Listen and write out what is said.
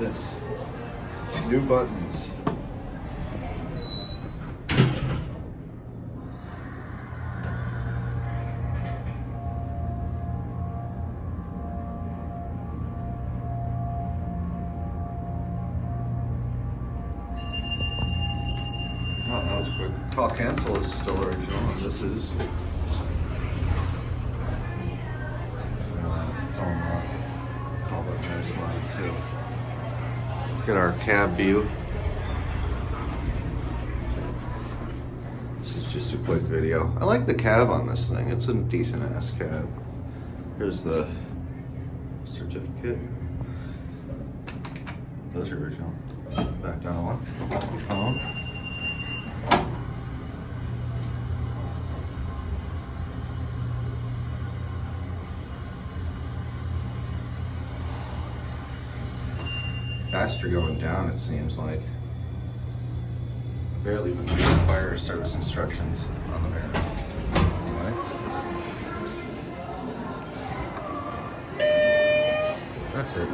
this. New buttons. Oh, that was quick. Call cancel is still original, and this is. Call button there's mine too. Look at our cab view. This is just a quick video. I like the cab on this thing. It's a decent ass cab. Here's the certificate. Those are original. Back down one. Phone. Faster going down, it seems like. Barely even reading fire service instructions on the mirror. Anyway. That's it.